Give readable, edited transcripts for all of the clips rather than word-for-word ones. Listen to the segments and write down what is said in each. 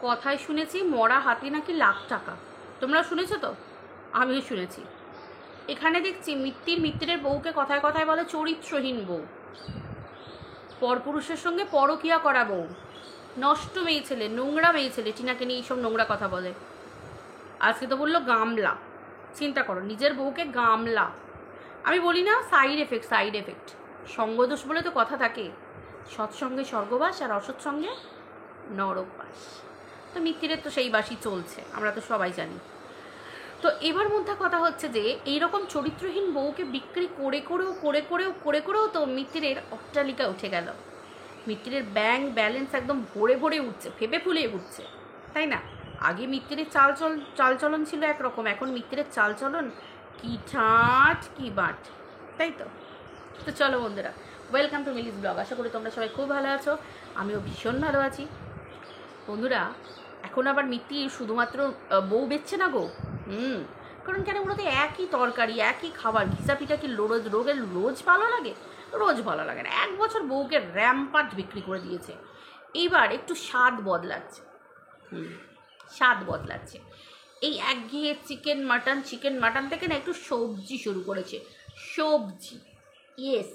কথায় শুনেছি মরা হাতি নাকি লাখ টাকা। তোমরা শুনেছো তো? আমিও শুনেছি। এখানে দেখছি মিত্তিরের বউকে কথায় কথায় বলে চরিত্রহীন বউ, পরপুরুষের সঙ্গে পরকিয়া করা বউ, নষ্ট মেয়ে ছেলে, নোংরা মেয়ে ছেলে। টিনাকে নিয়ে এইসব নোংরা কথা বলে। আজকে তো বললো গামলা। চিন্তা করো, নিজের বউকে গামলা। আমি বলি না সাইড এফেক্ট। সঙ্গদোষ বলে তো কথা থাকে। সৎসঙ্গে স্বর্গবাস আর অসৎসঙ্গে নরকবাস। তো মিত্তিরের তো সেই বাসই চলছে, আমরা তো সবাই জানি। তো এবার মধ্যে কথা হচ্ছে যে এইরকম চরিত্রহীন বউকে বিক্রি করে করেও তো মিত্তিরের অট্টালিকা উঠে গেল। মিত্তিরের ব্যাংক ব্যালেন্স একদম ভরে ভরে উঠছে, ফেপে ফুলে উঠছে, তাই না? আগে মিত্তিরের চালচলন ছিল একরকম, এখন মিত্তিরের চালচলন কি ঠাট কি বাট, তাই তো? তো চলো বন্ধুরা, ওয়েলকাম টু মিলিস ব্লগ। আশা করি তোমরা সবাই খুব ভালো আছো, আমিও ভীষণ ভালো আছি। বন্ধুরা, এখন আবার মিত্তি শুধুমাত্র বউ বেচছে না গো। কারণ কেন বলো তো, একই তরকারি একই খাবার ঘিসা পিঠা কি রোজ ভালো লাগে? রোজ ভালো লাগে না। 1 বছর বউকে র্যাম্পাট বিক্রি করে দিয়েছে। এইবার একটু স্বাদ বদলাচ্ছে। এই একঘেয়ে চিকেন মাটন থেকে না একটু সবজি শুরু করেছে। সবজি, ইয়েস,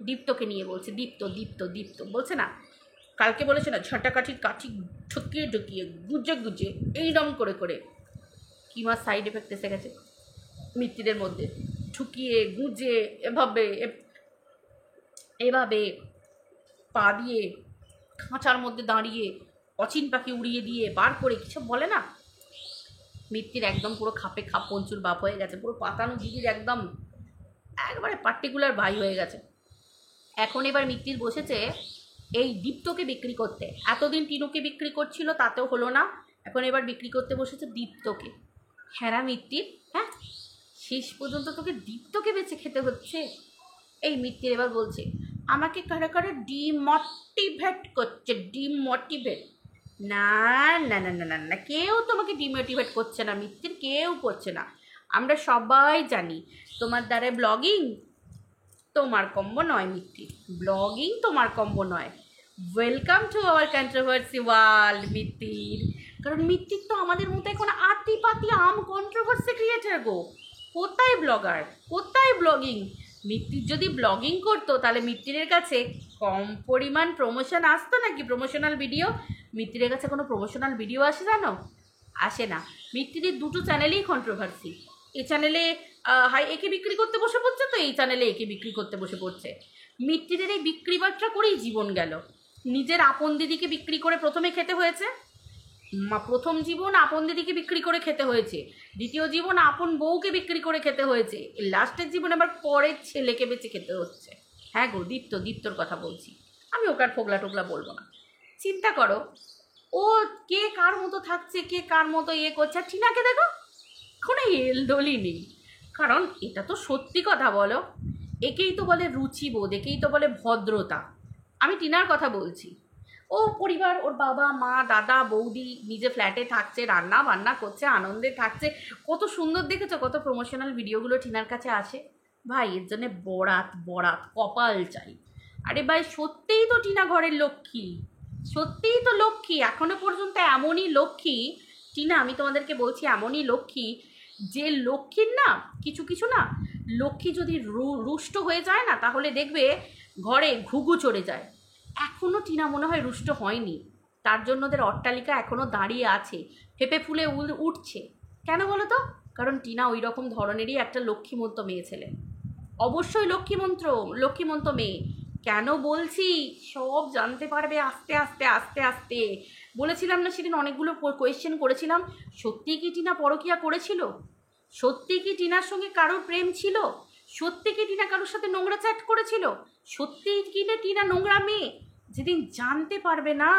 দীপ্তকে নিয়ে বলছে। দীপ্ত বলছে না, কালকে বলেছে না, কাঠি ঠুকিয়ে গুজে এইরম করে কিমা সাইড এফেক্ট এসে গেছে মিত্তিরের মধ্যে। ঠুকিয়ে গুজে এভাবে পা দিয়ে খাঁচার মধ্যে দাঁড়িয়ে অচিন পাখি উড়িয়ে দিয়ে বার করে কিছু বলে না। মিত্তির একদম পুরো খাপে খাপ পঞ্চুর বাপ হয়ে গেছে, পুরো পাতানো দিদির একদম একবারে পার্টিকুলার ভাই হয়ে গেছে। এখন এবার মিত্তির বসেছে এই দীপ্তকে বিক্রি করতে। এতদিন টিনুকে বিক্রি করছিল, তাতেও হলো না, এখন এবার বিক্রি করতে বসেছে দীপ্তকে। হ্যাঁ মিত্তির, হ্যাঁ, শেষ পর্যন্ত তোকে দীপ্তকে বেঁচে খেতে হচ্ছে। এই মিত্তির এবার বলছে, আমাকে কারা ডিমোটিভেট করছে। না, কেউ তোমাকে ডিমোটিভেট করছে না মিত্তির, কেউ করছে না। আমরা সবাই জানি তোমার দ্বারা ব্লগিং তোমার কম্বো নয় মিত্তির, ব্লগিং তোমার কম্বো নয়। Welcome to our controversy world Mittir. কারণ মিত্তির তো আমাদের মতো এখন আতিপাতি কন্ট্রোভার্সি ক্রিয়েটার গো। কোথায় ব্লগার, কোথায় ব্লগিং? মিত্তির যদি ব্লগিং করতো তাহলে মিত্তিরের কাছে কম পরিমাণ প্রমোশন আসতো নাকি? প্রমোশনাল ভিডিও, মিত্তিরের কাছে কোনো প্রমোশনাল ভিডিও আসে জানো? আসে না। মিত্তিরের 2টো চ্যানেলেই কন্ট্রোভার্সি। এই চ্যানেলে একে বিক্রি করতে বসে পড়ছে, তো এই চ্যানেলে একে বিক্রি করতে বসে পড়ছে। মিত্তিরের এই বিক্রি বাট্টা করেই জীবন গেল। নিজের আপন দিদিকে বিক্রি করে প্রথমে খেতে হয়েছে, প্রথম জীবন আপন দিদিকে বিক্রি করে খেতে হয়েছে, দ্বিতীয় জীবন আপন বউকে বিক্রি করে খেতে হয়েছে, লাস্টের জীবন আবার পরের ছেলেকে বেঁচে খেতে হচ্ছে। হ্যাঁ গো, দীপ্তর কথা বলছি আমি, ওকার ফোগলা টোগলা বলবো না। চিন্তা করো, ও কে কার মতো থাকছে, কে কার মতো করছে। আর টিনাকে দেখো, কোনো হেলদোলই নেই। কারণ এটা তো সত্যি কথা, বলো, একেই তো বলে রুচিবোধ, একেই তো বলে ভদ্রতা। আমি টিনার কথা বলছি। ও পরিবার, ওর বাবা মা দাদা বৌদি, নিজে ফ্ল্যাটে থাকছে, রান্না বান্না করছে, আনন্দে থাকছে। কত সুন্দর দেখেছো, কত প্রমোশনাল ভিডিওগুলো টিনার কাছে আসে। ভাই, এর জন্যে বরাত কপাল চাই। আরে ভাই, সত্যিই তো টিনা ঘরের লক্ষ্মী, সত্যিই তো লক্ষ্মী। এখনো পর্যন্ত এমনই লক্ষ্মী টিনা, আমি তোমাদেরকে বলছি এমনই লক্ষ্মী, যে লক্ষ্মীর না কিছু না, লক্ষ্মী যদি রুষ্ট হয়ে যায় না, তাহলে দেখবে ঘরে ঘুঘু চড়ে যায়। এখনও টিনা মনে হয় রুষ্ট হয়নি, তার জন্য ওদের অট্টালিকা এখনও দাঁড়িয়ে আছে, ফেপে ফুলে উঠছে। কেন বলো তো? কারণ টিনা ওই রকম ধরনেরই একটা লক্ষ্মীমন্ত মেয়ে ছেলে, অবশ্যই লক্ষ্মীমন্ত মেয়ে। কেন বলছি সব জানতে পারবে আস্তে আস্তে। বলেছিলাম না সেদিন, অনেকগুলো কোয়েশ্চেন করেছিলাম, সত্যি কি টিনা পরকিয়া করেছিল? সত্যি কি টিনার সঙ্গে কারোর প্রেম ছিল? সত্যি কি টিনা কারোর সাথে নোংরা চ্যাট করেছিল? সত্যি কি টিনা নোংরা মেয়ে? যেদিন জানতে পারবে না,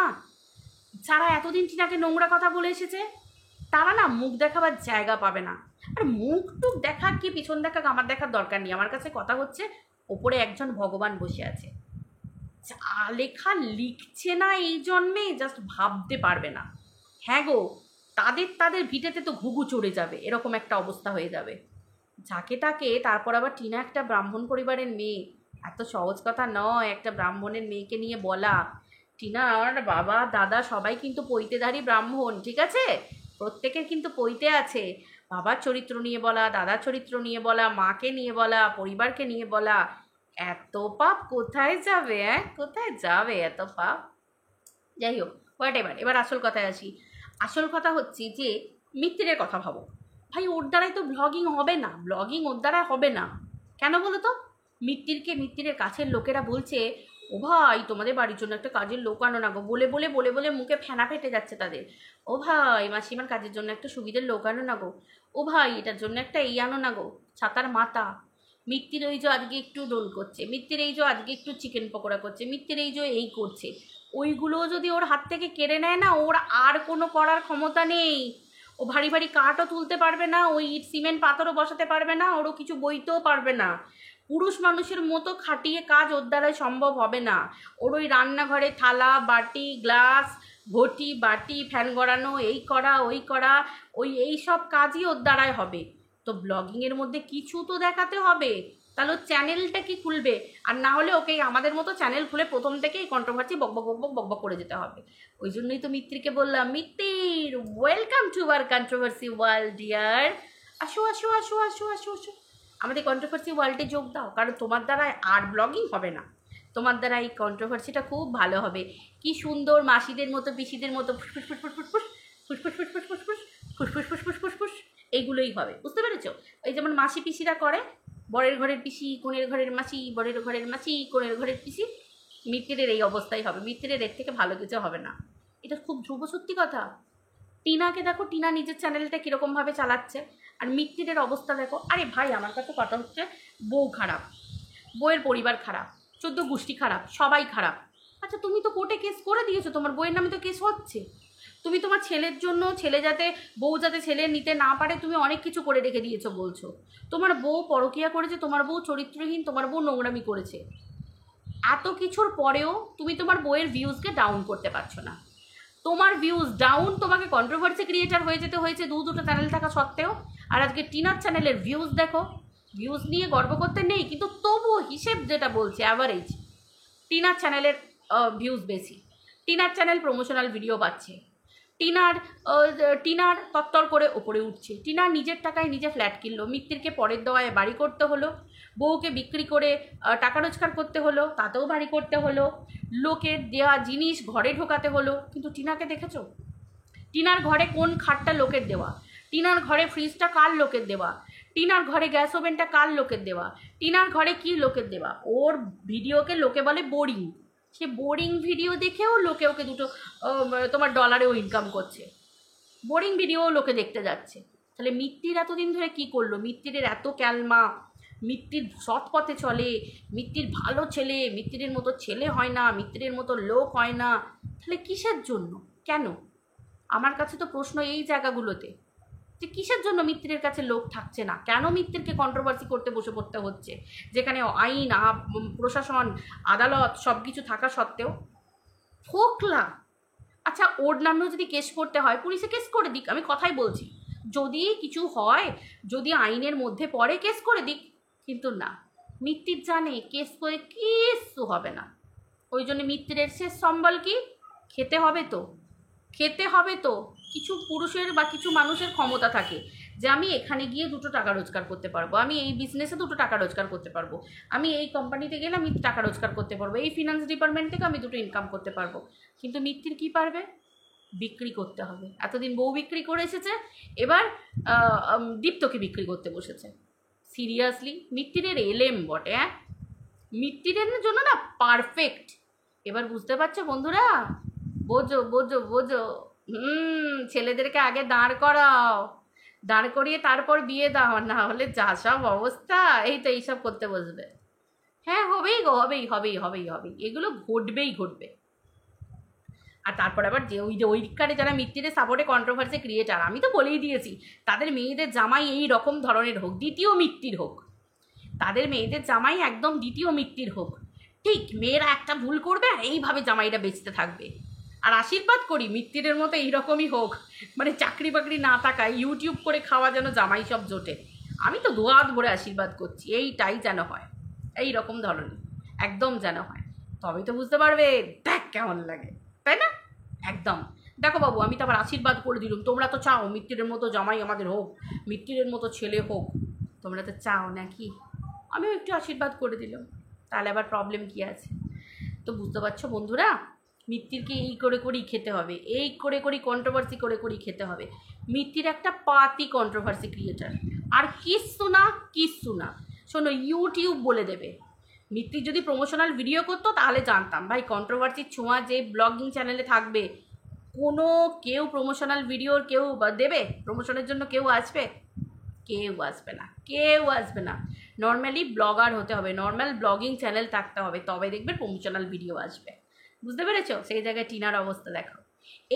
যারা এতদিন টিনাকে নোংরা কথা বলে এসেছে, তারা না মুখ দেখাবার জায়গা পাবে না। আর মুখ টুক দেখা কি পিছন দেখা আমার দেখার দরকার নেই। আমার কাছে কথা হচ্ছে, ওপরে একজন ভগবান বসে আছে, যা লেখা লিখছে না এই জন্মে জাস্ট ভাবতে পারবে না। হ্যাঁ গো, তাদের ভিটেতে তো ঘুঘু চড়ে যাবে, এরকম একটা অবস্থা হয়ে যাবে যাকে তাকে। তারপর আবার টিনা একটা ব্রাহ্মণ পরিবারের মেয়ে, এত সহজ কথা নয় একটা ব্রাহ্মণের মেয়েকে নিয়ে বলা টিনা আমার বাবা দাদা সবাই কিন্তু পৈতেধারী ব্রাহ্মণ, ঠিক আছে? প্রত্যেকের কিন্তু পৈতে আছে। বাবার চরিত্র নিয়ে বলা, দাদার চরিত্র নিয়ে বলা, মাকে নিয়ে বলা, পরিবারকে নিয়ে বলা। এত পাপ কোথায় যাবে? কোথায় যাবে এত পাপ? যাই হোক, হোয়াট এভার। এবার আসল কথায় আসি। আসল কথা হচ্ছে যে মিত্তিরের কথা ভাবো। ভাই ওর দ্বারাই তো ব্লগিং হবে না, ব্লগিং ওর দ্বারা হবে না। কেন বলো তো? মিত্তিরের কাছের লোকেরা বলছে, ও ভাই তোমাদের বাড়ির জন্য একটা কাজের লোক আনো না গো, বলে বলে বলে বলে মুখে ফেনা ফেটে যাচ্ছে তাদের। ও ভাই মাসিমার কাজের জন্য একটা সুবিধের লোক আনো না গো, ও ভাই এটার জন্য একটা এই আনো না গো। ছাতার মাথা। মিত্তির ওই যে আজকে একটু রোল করছে, মিত্তির এই যে আজকে একটু চিকেন পকোড়া করছে, মিত্তির এই যে এই করছে, ওইগুলোও যদি ওর হাত থেকে কেড়ে নেয় না, ওর আর কোনো করার ক্ষমতা নেই। ও ভারী ভারী কাঠও তুলতে পারবে না, ওই ইট সিমেন্ট পাথরও বসাতে পারবে না, ওরও কিছু বইতেও পারবে না। পুরুষ মানুষের মতো খাটিয়ে কাজ ওর দ্বারাই সম্ভব হবে না। ওর ওই রান্নাঘরে থালা বাটি গ্লাস ঘটি বাটি ফ্যান গড়ানো এই করা ওই করা, এই সব কাজই ওর দ্বারাই হবে। তো ব্লগিংয়ের মধ্যে কিছু তো দেখাতে হবে, তাহলে ও চ্যানেলটা কি খুলবে? আর না হলে ওকে আমাদের মতো চ্যানেল খুলে প্রথম থেকেই কন্ট্রোভার্সি বকবক বকবক বকবক করে যেতে হবে। ওই জন্যই তো মিত্তিরকে বললাম, Mittir welcome to our controversy world dear. আসো আসো আসো আসো আসো আসো, আমাদের কন্ট্রোভার্সি ওয়ার্ল্ডে যোগ দাও, কারণ তোমার দ্বারা আর ব্লগিং হবে না, তোমার দ্বারা এই কন্ট্রোভার্সিটা খুব ভালো হবে। কি সুন্দর মাসিদের মতো পিসিদের মতো ফুসফুস ফুসফুস ফুসফুস ফুসফুস ফুসফুস ফুসফুস ফুসফুস ফুসফুস ফুসফুস এইগুলোই হবে, বুঝতে পেরেছো? এই যেমন মাসি পিসিরা করে, বরের ঘরের পিসি কোণের ঘরের মাসি, বরের ঘরের মাসি কোণের ঘরের পিসি, মিত্তিরের এই অবস্থাই হবে। মিত্তিরের এর থেকে ভালো কিছু হবে না, এটা খুব ধ্রুব সত্যি কথা। টিনাকে দেখো, টিনা নিজের চ্যানেলটা কীরকমভাবে চালাচ্ছে, আর মিত্তিরের অবস্থা দেখো। আরে ভাই আমার কাছে কথা হচ্ছে, বউ খারাপ, বউয়ের পরিবার খারাপ, 14 গোষ্ঠী খারাপ, সবাই খারাপ। আচ্ছা তুমি তো কোর্টে কেস করে দিয়েছো, তোমার বউয়ের নামে তো কেস হচ্ছে। তুমি তোমার ছেলের জন্য, ছেলে যাতে, বউ যাতে ছেলে নিতে না পারে, তুমি অনেক কিছু করে রেখে দিয়েছো বলছো। তোমার বউ পরকীয়া করেছে, তোমার বউ চরিত্রহীন, তোমার বউ নোংরামি করেছে। এত কিছুর পরেও তুমি তোমার বউয়ের ভিউজকে ডাউন করতে পারছো না। তোমার ভিউজ ডাউন, তোমাকে কন্ট্রোভার্সি ক্রিয়েটার হয়ে যেতে হয়েছে দুটো চ্যানেল থাকা সত্ত্বেও। আর আজকে টিনার চ্যানেলের ভিউজ দেখো। ভিউজ নিয়ে গর্ব করতে নেই, কিন্তু তবুও হিসেব যেটা বলছে অ্যাভারেজ টিনার চ্যানেলের ভিউজ বেশি। টিনার চ্যানেল প্রমোশনাল ভিডিও পাচ্ছে, টিনার তত্তর করে ওপরে উঠছে। টিনার নিজের টাকায় নিজে ফ্ল্যাট কিনলো, মিত্তিরকে পরের দেওয়ায় বাড়ি করতে হলো, বউকে বিক্রি করে টাকা রোজগার করতে হলো, তাতেও বাড়ি করতে হলো, লোকের দেওয়া জিনিস ঘরে ঢোকাতে হলো। কিন্তু টিনাকে দেখেছো? টিনার ঘরে কোন খাটটা লোকের দেওয়া, টিনার ঘরে ফ্রিজটা কার লোকের দেওয়া, টিনার ঘরে গ্যাস ওভেনটা কার লোকের দেওয়া, টিনার ঘরে কি লোকের দেওয়া। ওর ভিডিওকে লোকে বলে বোরিং, সে বোরিং ভিডিও দেখেও লোকে ওকে দুটো তোমার ডলারেও ইনকাম করছে, বোরিং ভিডিও লোকে দেখতে যাচ্ছে। তাহলে মিত্তির এতদিন ধরে কি করলো? মিত্তিরের এত ক্যালমা, মিত্তির সৎ পথে চলে, মিত্তির ভালো ছেলে, মিত্তিরের মতো ছেলে হয় না, মিত্তিরের মতো লোক হয় না, তাহলে কিসের জন্য? কেন? আমার কাছে তো প্রশ্ন এই জায়গাগুলোতে, যে কিসের জন্য মিত্তিরের কাছে লোক থাকছে না, কেন মিত্তিরকে কন্ট্রোভার্সি করতে বসে পড়তে হচ্ছে, যেখানে আইন প্রশাসন আদালত সব কিছু থাকা সত্ত্বেও। ফোকলা। আচ্ছা ওর নামেও যদি কেস করতে হয়, পুলিশে কেস করে দিক, আমি কথাই বলছি, যদি কিছু হয়, যদি আইনের মধ্যে পড়ে কেস করে দিক। কিন্তু না, মিত্তির জানে কেস করে কিচ্ছু হবে না। ওই জন্য মিত্তিরের শেষ সম্বল কি? খেতে হবে তো, খেতে হবে তো। কিছু পুরুষের বা কিছু মানুষের ক্ষমতা থাকে যে আমি এখানে গিয়ে 2 টাকা রোজগার করতে পারবো, আমি এই বিজনেসে 2 টাকা রোজগার করতে পারবো, আমি এই কোম্পানিতে গেলে আমি টাকা রোজগার করতে পারবো, এই ফিনান্স ডিপার্টমেন্ট থেকে আমি 2 ইনকাম করতে পারবো। কিন্তু মিত্তির কি পারবে? বিক্রি করতে হবে। এতদিন বউ বিক্রি করে এসেছে, এবার দীপ্তকে বিক্রি করতে বসেছে। সিরিয়াসলি মিত্তিরের এলেম বটে, হ্যাঁ মিত্তিরের জন্য না পারফেক্ট। এবার বুঝতে পারছো বন্ধুরা? বোঝো বোঝো বোঝো। ছেলেদেরকে আগে দাঁড় করাও, দাঁড় করিয়ে তারপর বিয়ে দাও, না হলে যা সব অবস্থা, এই তো এইসব করতে বসবে। হ্যাঁ হবেই গো, হবেই হবেই হবেই হবেই, এগুলো ঘটবেই ঘটবে। আর তারপর আবার যে ওইকারে যারা মিত্তিরের সাপোর্টে কন্ট্রোভার্সি ক্রিয়েটার, আমি তো বলেই দিয়েছি, তাদের মেয়েদের জামাই এই রকম ধরনের হোক, দ্বিতীয় মিত্তির হোক, তাদের মেয়েদের জামাই একদম দ্বিতীয় মিত্তির হোক। ঠিক মেয়েরা একটা ভুল করবে আর এইভাবে জামাইরা বেঁচতে থাকবে। আর আশীর্বাদ করি মিত্তিরের মতো এইরকমই হোক, মানে চাকরি বাকরি না থাকায় ইউটিউব করে খাওয়া যেন জামাই সব জোটে। আমি তো দোয়াত ভরে আশীর্বাদ করছি এইটাই যেন হয়, এই রকম ধরনের একদম যেন হয়। তবেই তো বুঝতে পারবে দেখ কেমন লাগে, তাই না? একদম। দেখো বাবু, আমি তো আবার আশীর্বাদ করে দিলাম, তোমরা তো চাও মিত্তিরের মতো জামাই আমাদের হোক, মিত্তিরের মতো ছেলে হোক, তোমরা তো চাও নাকি? আমিও একটু আশীর্বাদ করে দিলাম, তাহলে আবার প্রবলেম কী আছে? তো বুঝতে পারছো বন্ধুরা, মিত্তিরকে এই করে করেই খেতে হবে, এই করে করেই কন্ট্রোভার্সি করে করেই খেতে হবে। মিত্তির একটা পাতি কন্ট্রোভার্সি ক্রিয়েটার, আর কিচ্ছু না, কিচ্ছু না। শোনো, ইউটিউব বলে দেবে। মিত্তির যদি প্রমোশনাল ভিডিও করতো তাহলে জানতাম ভাই, কন্ট্রোভার্সির ছোঁয়া যে ব্লগিং চ্যানেলে থাকবে, কোনো কেউ প্রমোশনাল ভিডিওর কেউ দেবে, প্রমোশনের জন্য কেউ আসবে? কেউ আসবে না, কেউ আসবে না। নর্মালি ব্লগার হতে হবে, নর্মাল ব্লগিং চ্যানেল থাকতে হবে, তবে দেখবে প্রমোশনাল ভিডিও আসবে। বুঝতে পেরেছো? সেই জায়গায় টিনার অবস্থা দেখো।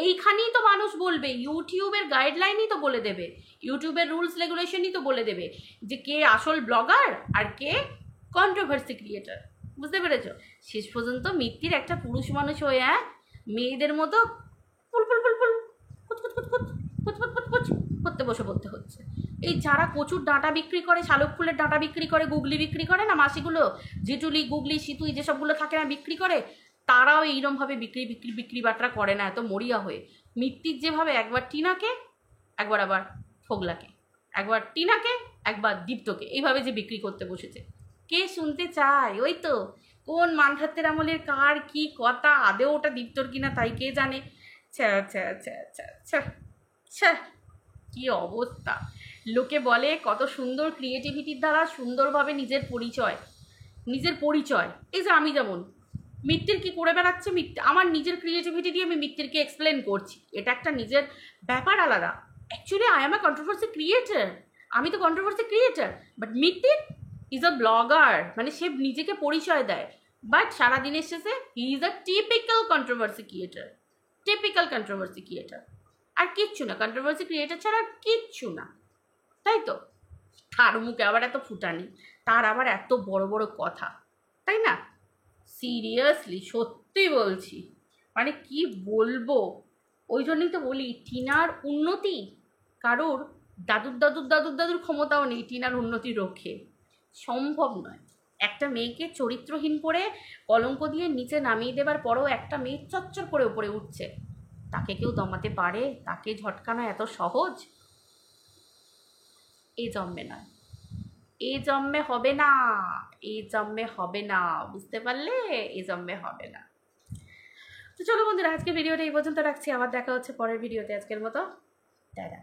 এইখানেই তো মানুষ বলবে, ইউটিউবের গাইডলাইনই তো বলে দেবে, ইউটিউবের রুলস রেগুলেশনই তো বলে দেবে যে কে আসল ব্লগার আর কে কন্ট্রোভার্সি ক্রিয়েটার। বুঝতে পেরেছো? শেষ পর্যন্ত মিত্তির একটা পুরুষ মানুষ হয়ে মেয়েদের মতো ফুল ফুল ফুল ফুল কুচকুচ কুচকুচ কুচকুচ কুচকুচ করতে বসে পড়তে হচ্ছে। এই যারা কচুর ডাঁটা বিক্রি করে, শালক ফুলের ডাঁটা বিক্রি করে, গুগলি বিক্রি করে না মাসিগুলো, জিটুলি গুগলি সিতুই যেসবগুলো থাকে না বিক্রি করে, তারাও এইরমভাবে বিক্রি বাট্রা করে না এত মরিয়া হয়ে। মিত্তির যেভাবে একবার টিনাকে, একবার আবার ফোগলাকে, একবার টিনাকে, একবার দীপ্তকে, এইভাবে যে বিক্রি করতে বসেছে, কে শুনতে চায়? ওই তো কোন মানহাতের আমলের কার কি কথা, আদেও ওটা দীপ্তর কিনা তাই কে জানে। আচ্ছা আচ্ছা আচ্ছা আচ্ছা আচ্ছা আচ্ছা, কি অবস্থা! লোকে বলে কত সুন্দর ক্রিয়েটিভিটির দ্বারা সুন্দরভাবে নিজের পরিচয়। এই যে আমি যেমন মিত্তির কি করে বেড়াচ্ছে, আমার নিজের ক্রিয়েটিভিটি দিয়ে আমি মিত্তিরকে এক্সপ্লেন করছি, এটা একটা নিজের ব্যাপার আলাদা। Actually I am a controversy creator, আমি তো controversy creator, but Mittir is a blogger, মানে সে নিজেকে পরিচয় দেয়, বাট সারাদিনের শেষে he is a typical controversy creator. আর কিচ্ছু না, কন্ট্রোভার্সি ক্রিয়েটার ছাড়া আর কিচ্ছু না, তাই তো? তার মুখে আবার এত ফুটানি, তার আবার এত বড় বড় কথা, তাই না? সিরিয়াসলি সত্যি বলছি, মানে কি বলবো, ওই জন্যই তো বলি টিনার উন্নতি কারোর দাদুর ক্ষমতাও নেই টিনার উন্নতি রক্ষে, সম্ভব নয়। একটা মেয়েকে চরিত্রহীন করে কলঙ্ক দিয়ে নিচে নামিয়ে দেবার পরেও একটা মেয়ে চচ্চর করে উপরে উঠছে, তাকে কেউ দমাতে পারে? তাকে ঝটকানো এত সহজ? এই জন্মে নয়, এই জন্মে হবে না, এই জন্মে হবে না, বুঝতে পারলে? এই জন্মে হবে না। তো চলো বন্ধুরা, আজকের ভিডিওটা এই পর্যন্ত রাখছি, আবার দেখা হচ্ছে পরের ভিডিওতে। আজকের মতো টাটা।